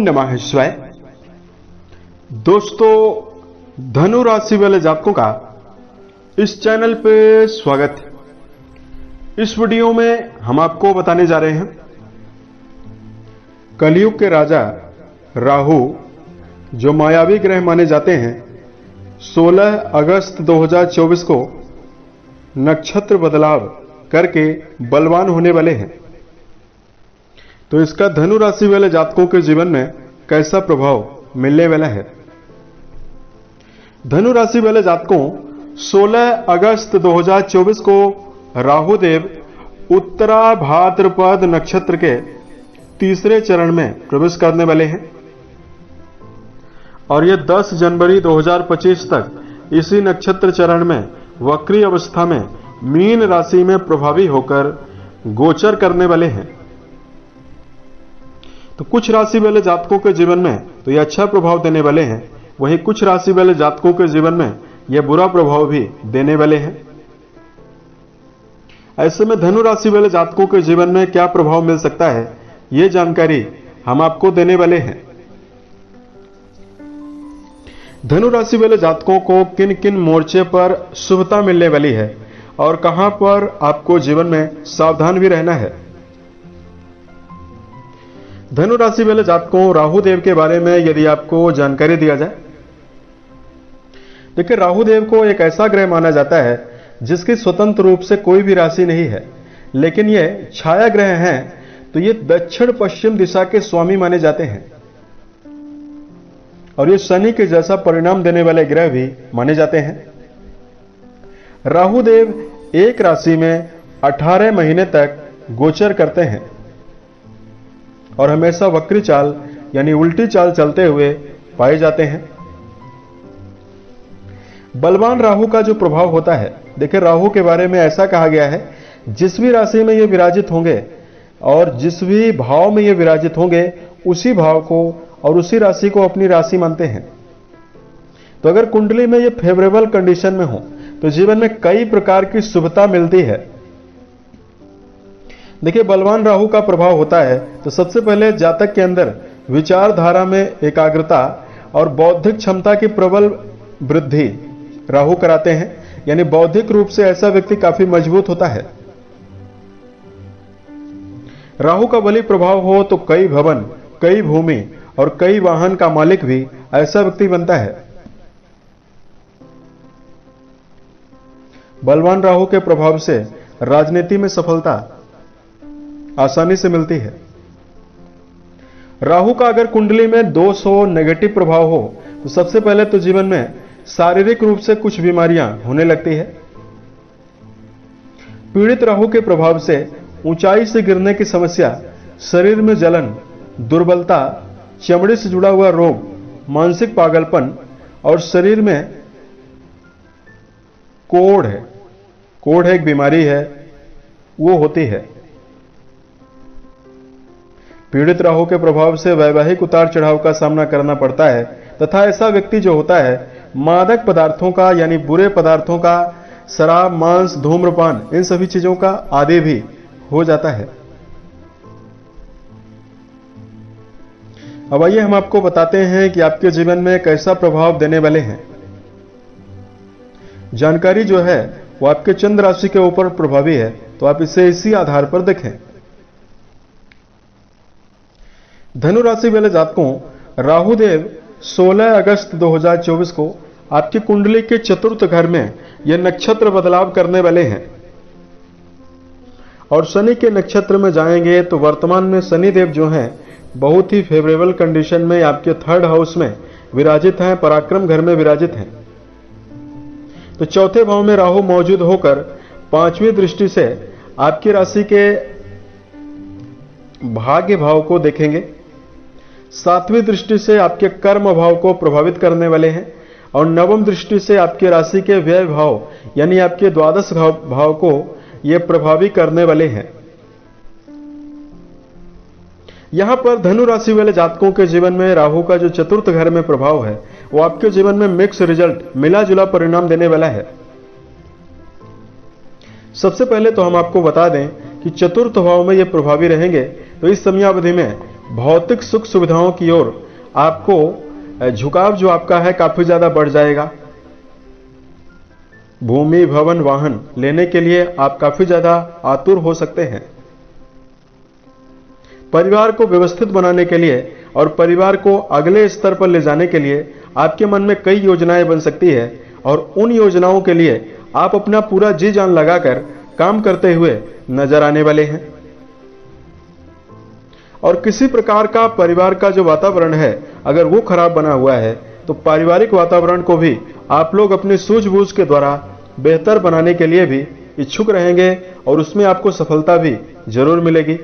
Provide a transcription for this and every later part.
नमः शिवाय। दोस्तों, धनु राशि वाले जातकों का इस चैनल पे स्वागत है। इस वीडियो में हम आपको बताने जा रहे हैं कलयुग के राजा राहु, जो मायावी ग्रह माने जाते हैं, 16 अगस्त 2024 को नक्षत्र बदलाव करके बलवान होने वाले हैं। तो इसका धनु राशि वाले जातकों के जीवन में कैसा प्रभाव मिलने वाला है। धनु राशि वाले जातकों 16 अगस्त 2024 को राहु देव उत्तरा भाद्रपद नक्षत्र के तीसरे चरण में प्रवेश करने वाले हैं और यह 10 जनवरी 2025 तक इसी नक्षत्र चरण में वक्री अवस्था में मीन राशि में प्रभावी होकर गोचर करने वाले हैं। तो कुछ राशि वाले जातकों के जीवन में तो यह अच्छा प्रभाव देने वाले हैं, वहीं कुछ राशि वाले जातकों के जीवन में यह बुरा प्रभाव भी देने वाले हैं। ऐसे में धनु राशि वाले जातकों के जीवन में क्या प्रभाव मिल सकता है, यह जानकारी हम आपको देने वाले हैं। धनु राशि वाले जातकों को किन किन मोर्चे पर शुभता मिलने वाली है और कहां पर आपको जीवन में सावधान भी रहना है। धनु राशि वाले जातकों राहु देव के बारे में यदि आपको जानकारी दिया जाए, देखिए राहु देव को एक ऐसा ग्रह माना जाता है जिसकी स्वतंत्र रूप से कोई भी राशि नहीं है, लेकिन ये छाया ग्रह हैं, तो ये दक्षिण पश्चिम दिशा के स्वामी माने जाते हैं और ये शनि के जैसा परिणाम देने वाले ग्रह भी माने जाते हैं। राहु देव एक राशि में 18 महीने तक गोचर करते हैं और हमेशा वक्री चाल यानी उल्टी चाल चलते हुए पाए जाते हैं। बलवान राहु का जो प्रभाव होता है, देखिए राहु के बारे में ऐसा कहा गया है, जिस भी राशि में ये विराजित होंगे और जिस भी भाव में ये विराजित होंगे, उसी भाव को और उसी राशि को अपनी राशि मानते हैं। तो अगर कुंडली में ये फेवरेबल कंडीशन में हो तो जीवन में कई प्रकार की शुभता मिलती है। देखिए बलवान राहु का प्रभाव होता है तो सबसे पहले जातक के अंदर विचारधारा में एकाग्रता और बौद्धिक क्षमता की प्रबल वृद्धि राहु कराते हैं, यानी बौद्धिक रूप से ऐसा व्यक्ति काफी मजबूत होता है। राहु का बली प्रभाव हो तो कई भवन, कई भूमि और कई वाहन का मालिक भी ऐसा व्यक्ति बनता है। बलवान राहु के प्रभाव से राजनीति में सफलता आसानी से मिलती है। राहु का अगर कुंडली में 200 नेगेटिव प्रभाव हो तो सबसे पहले तो जीवन में शारीरिक रूप से कुछ बीमारियां होने लगती है। पीड़ित राहु के प्रभाव से ऊंचाई से गिरने की समस्या, शरीर में जलन, दुर्बलता, चमड़ी से जुड़ा हुआ रोग, मानसिक पागलपन और शरीर में कोढ़ एक बीमारी है, वो होती है। पीड़ित राहु के प्रभाव से वैवाहिक उतार चढ़ाव का सामना करना पड़ता है तथा ऐसा व्यक्ति जो होता है मादक पदार्थों का यानी बुरे पदार्थों का, शराब, मांस, धूम्रपान, इन सभी चीजों का आदी भी हो जाता है। अब आइए हम आपको बताते हैं कि आपके जीवन में कैसा प्रभाव देने वाले हैं। जानकारी जो है वो आपके चंद्र राशि के ऊपर प्रभावी है, तो आप इसे इसी आधार पर देखें। धनु राशि वाले जातकों राहु देव 16 अगस्त 2024 को आपकी कुंडली के चतुर्थ घर में यह नक्षत्र बदलाव करने वाले हैं और शनि के नक्षत्र में जाएंगे। तो वर्तमान में शनि देव जो हैं बहुत ही फेवरेबल कंडीशन में आपके 3rd हाउस में विराजित हैं, पराक्रम घर में विराजित हैं। तो चौथे भाव में राहु मौजूद होकर 5वीं दृष्टि से आपकी राशि के भाग्य भाव को देखेंगे, 7वीं दृष्टि से आपके कर्म भाव को प्रभावित करने वाले हैं और 9वीं दृष्टि से आपके राशि के व्यय भाव यानी आपके द्वादश भाव को ये प्रभावी करने वाले हैं। यहां पर धनु राशि वाले जातकों के जीवन में राहु का जो चतुर्थ घर में प्रभाव है वो आपके जीवन में मिक्स रिजल्ट, मिला जुला परिणाम देने वाला है। सबसे पहले तो हम आपको बता दें कि चतुर्थ भाव में ये प्रभावी रहेंगे तो इस समयावधि में भौतिक सुख सुविधाओं की ओर आपको झुकाव जो आपका है काफी ज्यादा बढ़ जाएगा। भूमि, भवन, वाहन लेने के लिए आप काफी ज्यादा आतुर हो सकते हैं। परिवार को व्यवस्थित बनाने के लिए और परिवार को अगले स्तर पर ले जाने के लिए आपके मन में कई योजनाएं बन सकती है और उन योजनाओं के लिए आप अपना पूरा जी जान लगाकर काम करते हुए नजर आने वाले हैं। और किसी प्रकार का परिवार का जो वातावरण है अगर वो खराब बना हुआ है तो पारिवारिक वातावरण को भी आप लोग अपनी सूझबूझ के द्वारा बेहतर बनाने के लिए भी इच्छुक रहेंगे और उसमें आपको सफलता भी जरूर मिलेगी।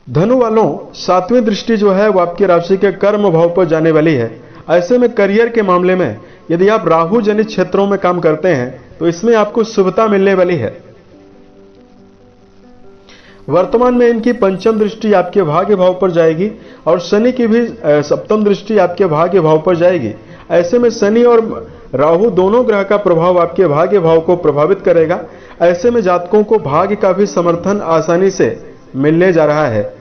धनु वालों, 7वीं दृष्टि जो है वो आपकी राशि के कर्म भाव पर जाने वाली है। ऐसे में करियर के मामले में यदि आप राहु जनित क्षेत्रों में काम करते हैं तो इसमें आपको शुभता मिलने वाली है। वर्तमान में इनकी पंचम दृष्टि आपके भाग्य भाव पर जाएगी और शनि की भी सप्तम दृष्टि आपके भाग्य भाव पर जाएगी। ऐसे में शनि और राहु दोनों ग्रह का प्रभाव आपके भाग्य भाव को प्रभावित करेगा। ऐसे में जातकों को भाग्य का भी समर्थन आसानी से मिलने जा रहा है।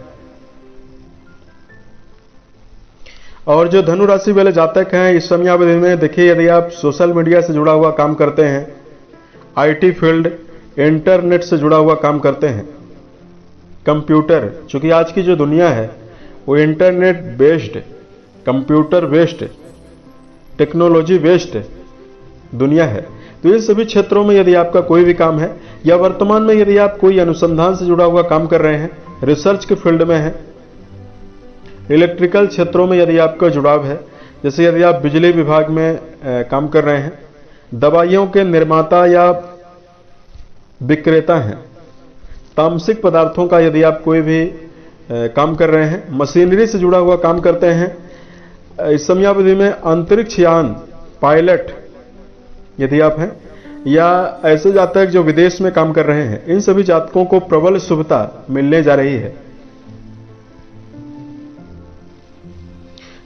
और जो धनु राशि वाले जातक हैं इस समयावधि में देखिए, यदि आप सोशल मीडिया से जुड़ा हुआ काम करते हैं, आईटी फील्ड, इंटरनेट से जुड़ा हुआ काम करते हैं, कंप्यूटर, चूंकि आज की जो दुनिया है वो internet based, computer based, technology based दुनिया है, तो इन सभी क्षेत्रों में यदि आपका कोई भी काम है या वर्तमान में यदि आप कोई अनुसंधान से जुड़ा हुआ काम कर रहे हैं, रिसर्च के फील्ड में है, इलेक्ट्रिकल क्षेत्रों में यदि आपका जुड़ाव है, जैसे यदि आप बिजली विभाग में काम कर रहे हैं, दवाइयों के निर्माता या विक्रेता हैं, तामसिक पदार्थों का यदि आप कोई भी काम कर रहे हैं, मशीनरी से जुड़ा हुआ काम करते हैं, इस समयावधि में अंतरिक्ष यान पायलट यदि आप हैं, या ऐसे जातक जो विदेश में काम कर रहे हैं, इन सभी जातकों को प्रबल शुभता मिलने जा रही है।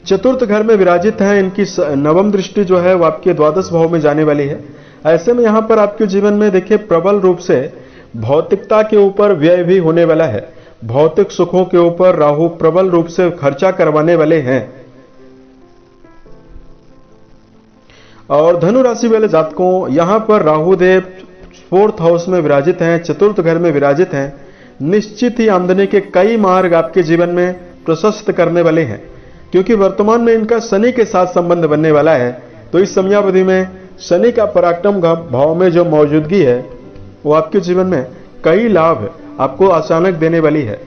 चतुर्थ घर में विराजित है, इनकी नवम दृष्टि जो है वो आपके द्वादश भाव में जाने वाली है। ऐसे में यहां पर आपके जीवन में देखिए प्रबल रूप से भौतिकता के ऊपर व्यय भी होने वाला है। भौतिक सुखों के ऊपर राहु प्रबल रूप से खर्चा करवाने वाले हैं। और धनु राशि वाले जातकों, यहां पर राहु देव 4th हाउस में विराजित हैं, चतुर्थ घर में विराजित हैं। निश्चित ही आमदनी के कई मार्ग आपके जीवन में प्रशस्त करने वाले हैं, क्योंकि वर्तमान में इनका शनि के साथ संबंध बनने वाला है। तो इस समयावधि में शनि का पराक्रम भाव में जो मौजूदगी है वो आपके जीवन में कई लाभ आपको अचानक देने वाली है।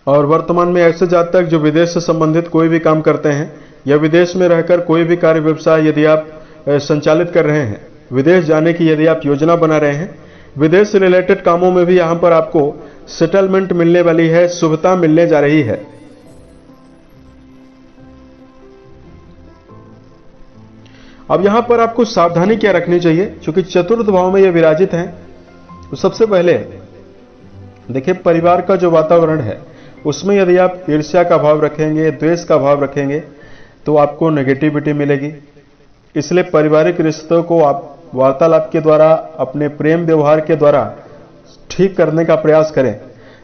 और वर्तमान में ऐसे जातक जो विदेश से संबंधित कोई भी काम करते हैं या विदेश में रहकर कोई भी कार्य व्यवसाय यदि आप संचालित कर रहे हैं, विदेश जाने की यदि आप योजना बना रहे हैं, विदेश से रिलेटेड कामों में भी यहां पर आपको सेटलमेंट मिलने वाली है, शुभता मिलने जा रही है। अब यहां पर आपको सावधानी क्या रखनी चाहिए, क्योंकि चतुर्थ भाव में ये विराजित हैं। तो सबसे पहले देखिए, परिवार का जो वातावरण है उसमें यदि आप ईर्ष्या का भाव रखेंगे, द्वेष का भाव रखेंगे तो आपको नेगेटिविटी मिलेगी। इसलिए पारिवारिक रिश्तों को आप वार्तालाप के द्वारा, अपने प्रेम व्यवहार के द्वारा ठीक करने का प्रयास करें,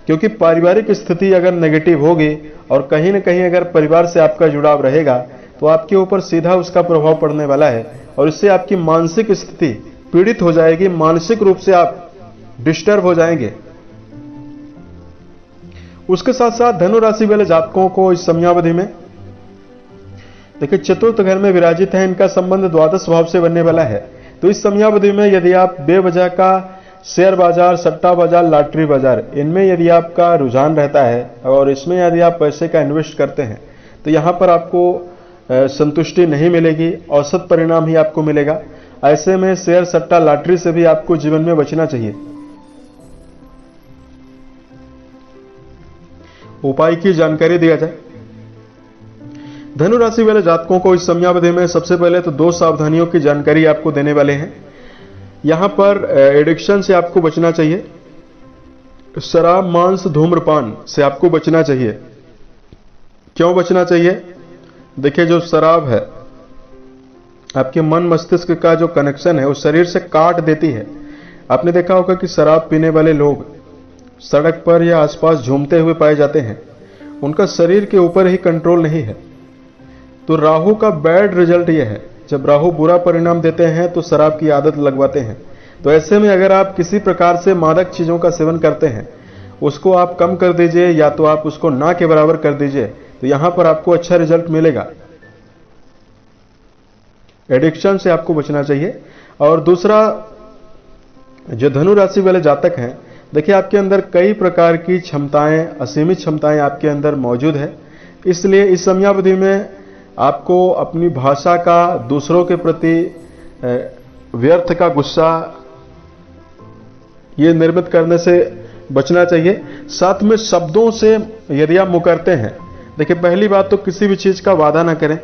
क्योंकि पारिवारिक स्थिति अगर नेगेटिव होगी और कहीं न कहीं अगर परिवार से आपका जुड़ाव रहेगा तो आपके ऊपर सीधा उसका प्रभाव पड़ने वाला है और इससे आपकी मानसिक स्थिति पीड़ित हो जाएगी, मानसिक रूप से आप डिस्टर्ब हो जाएंगे। उसके साथ साथ धनु राशि वाले जातकों को इस समयावधि में देखिए चतुर्थ घर में विराजित है, इनका संबंध द्वादश भाव से बनने वाला है। तो इस समयावधि में यदि आप बेवजह का शेयर बाजार, सट्टा बाजार, लॉटरी बाजार, इनमें यदि आपका रुझान रहता है और इसमें यदि आप पैसे का इन्वेस्ट करते हैं तो यहां पर आपको संतुष्टि नहीं मिलेगी, औसत परिणाम ही आपको मिलेगा। ऐसे में शेयर, सट्टा, लॉटरी से भी आपको जीवन में बचना चाहिए। उपाय की जानकारी दिया जाए। धनु राशि वाले जातकों को इस समयावधि में सबसे पहले तो 2 सावधानियों की जानकारी आपको देने वाले हैं। यहां पर एडिक्शन से आपको बचना चाहिए, शराब, मांस, धूम्रपान से आपको बचना चाहिए। क्यों बचना चाहिए? देखिए, जो शराब है आपके मन मस्तिष्क का जो कनेक्शन है उस शरीर से काट देती है। आपने देखा होगा कि शराब पीने वाले लोग सड़क पर या आसपास झूमते हुए पाए जाते हैं, उनका शरीर के ऊपर ही कंट्रोल नहीं है। तो राहु का बैड रिजल्ट यह है, जब राहु बुरा परिणाम देते हैं तो शराब की आदत लगवाते हैं। तो ऐसे में अगर आप किसी प्रकार से मादक चीजों का सेवन करते हैं, उसको आप कम कर दीजिए या तो आप उसको ना के बराबर कर दीजिए, तो यहां पर आपको अच्छा रिजल्ट मिलेगा। एडिक्शन से आपको बचना चाहिए। और दूसरा, जो धनु राशि वाले जातक हैं, देखिए आपके अंदर कई प्रकार की क्षमताएं, असीमित क्षमताएं आपके अंदर मौजूद है। इसलिए इस समयावधि में आपको अपनी भाषा का दूसरों के प्रति व्यर्थ का गुस्सा ये निर्मित करने से बचना चाहिए। साथ में शब्दों से यदि आप मुकरते हैं, देखिए पहली बात तो किसी भी चीज का वादा ना करें,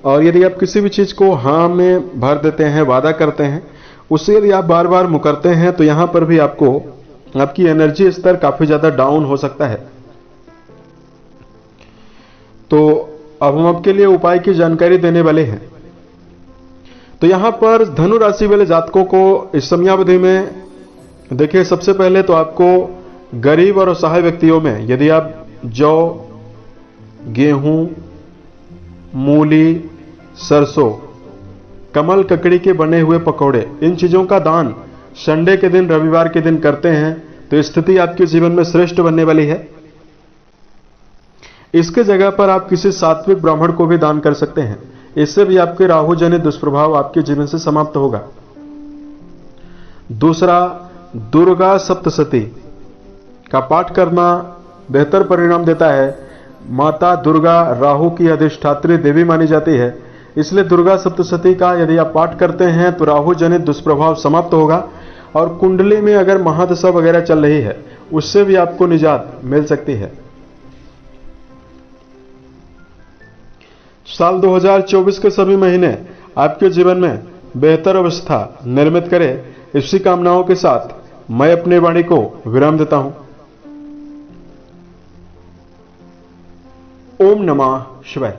और यदि आप किसी भी चीज को हाँ में भर देते हैं, वादा करते हैं, उससे यदि आप बार बार मुकरते हैं तो यहां पर भी आपको आपकी एनर्जी स्तर काफी ज्यादा डाउन हो सकता है। तो अब हम आपके लिए उपाय की जानकारी देने वाले हैं। तो यहां पर धनु राशि वाले जातकों को इस समयावधि में देखिए, सबसे पहले तो आपको गरीब और असहाय व्यक्तियों में यदि आप जौ, गेहूं, मूली, सरसों, कमल ककड़ी के बने हुए पकौड़े, इन चीजों का दान संडे के दिन, रविवार के दिन करते हैं तो स्थिति आपके जीवन में श्रेष्ठ बनने वाली है। इसके जगह पर आप किसी सात्विक ब्राह्मण को भी दान कर सकते हैं। इससे भी आपके राहु जनित दुष्प्रभाव आपके जीवन से समाप्त होगा। दूसरा, दुर्गा सप्तशती का पाठ करना बेहतर परिणाम देता है। माता दुर्गा राहु की अधिष्ठात्री देवी मानी जाती है, इसलिए दुर्गा सप्तशती का यदि आप पाठ करते हैं तो राहु जनित दुष्प्रभाव समाप्त होगा। और कुंडली में अगर महादशा वगैरह चल रही है, उससे भी आपको निजात मिल सकती है। साल 2024 के सभी महीने आपके जीवन में बेहतर अवस्था निर्मित करे, इसी कामनाओं के साथ मैं अपनी वाणी को विराम देता हूं। ओम नमः शिवाय।